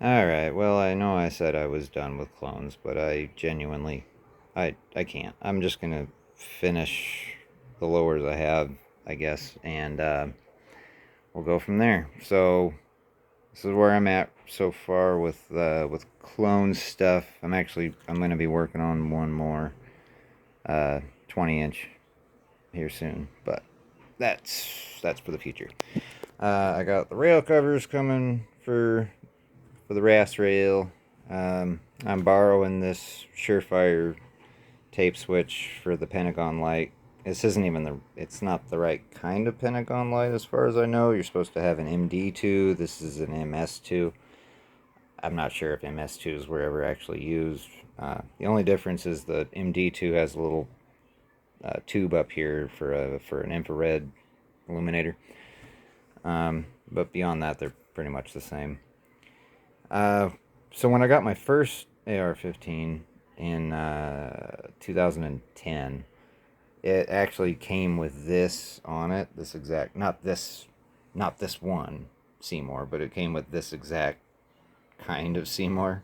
Alright, well, I know I said I was done with clones, but I genuinely, I can't. I'm just gonna finish the lowers I have, I guess, and we'll go from there. So, this is where I'm at so far with clone stuff. I'm gonna be working on one more 20 inch here soon, but that's for the future. I got the rail covers coming for the RAS rail. I'm borrowing this Surefire tape switch for the Pentagon light. This isn't even it's not the right kind of Pentagon light as far as I know. You're supposed to have an MD2. This is an MS2. I'm not sure if MS2s were ever actually used. The only difference is the MD2 has a little tube up here for an infrared illuminator. But beyond that, they're pretty much the same. Uh, so when I got my first AR-15 in 2010, it actually came with this on it. This exact, not this one Seymour, but it came with this exact kind of Seymour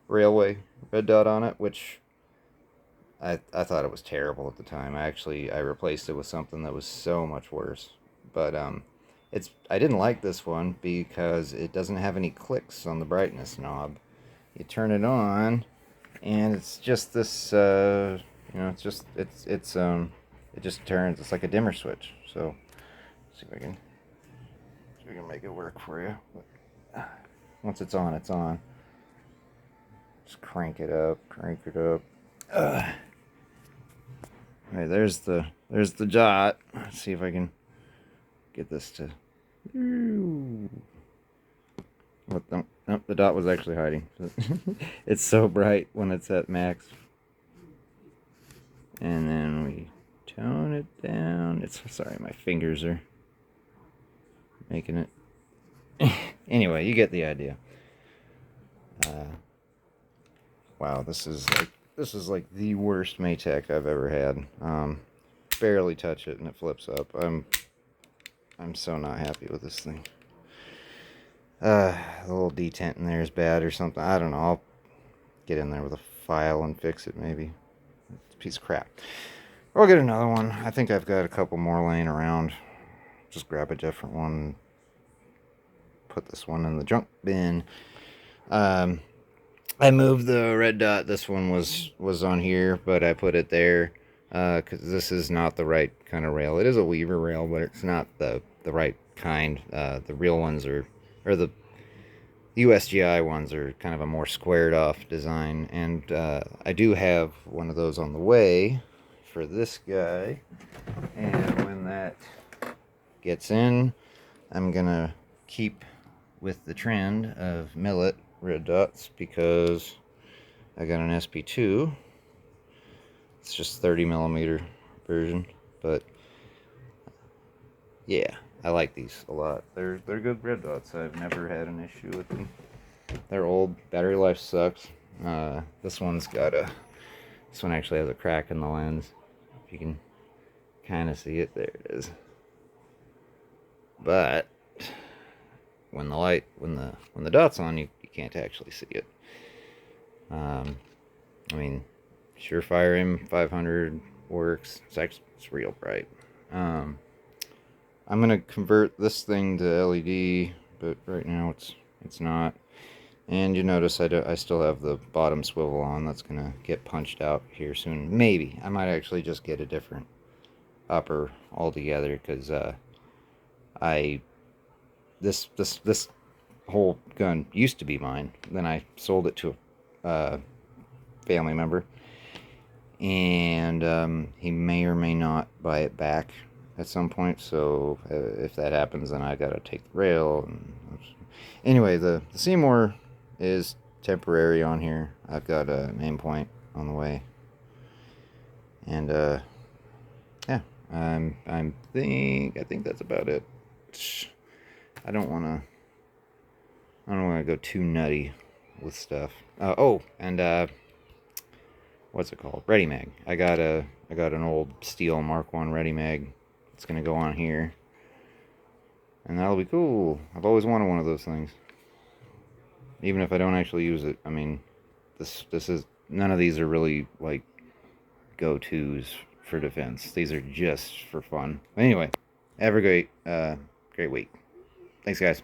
railway red dot on it, which I thought it was terrible at the time. I replaced it with something that was so much worse. But I didn't like this one because it doesn't have any clicks on the brightness knob. You turn it on, and it's just this. It just turns. It's like a dimmer switch. So, see if we can make it work for you. But once it's on, it's on. Just crank it up, crank it up. All right, there's the dot. Let's see if I can get this to. What? Nope, the dot was actually hiding. It's so bright when it's at max. And then we tone it down. Sorry, my fingers are making it. Anyway, you get the idea. Wow, this is like the worst Maytag I've ever had. Barely touch it and it flips up. I'm so not happy with this thing. The little detent in there is bad or something. I don't know. I'll get in there with a file and fix it maybe. It's a piece of crap. I'll get another one. I think I've got a couple more laying around. Just grab a different one. Put this one in the junk bin. I moved the red dot. This one was on here, but I put it there because this is not the right kind of rail. It is a Weaver rail, but it's not the right kind. The real ones or the USGI ones are kind of a more squared off design, and I do have one of those on the way for this guy. And when that gets in, I'm gonna keep with the trend of millet red dots because I got an SP2. It's just 30 millimeter version, but yeah, I like these a lot. They're good red dots. I've never had an issue with them. They're old. Battery life sucks. This one's got a. This one actually has a crack in the lens. If you can kind of see it, there it is. But when the dot's on, you can't actually see it. I mean, Surefire M500 works. It's real bright. I'm gonna convert this thing to LED, but right now it's not. And you notice I still have the bottom swivel on. That's gonna get punched out here soon. Maybe I might actually just get a different upper altogether because I this whole gun used to be mine. Then I sold it to a family member, and he may or may not buy it back at some point. So if that happens, then I gotta take the rail. Anyway, the Seymour is temporary on here. I've got an aim point on the way, and yeah, I think that's about it. I don't want to go too nutty with stuff. And what's it called? Ready Mag. I got an old steel Mark One Ready Mag. It's gonna go on here, and that'll be cool. I've always wanted one of those things. even if I don't actually use it. I mean, this is none of these are really like go-tos for defense. These are just for fun. Anyway, have a great week. Thanks, guys.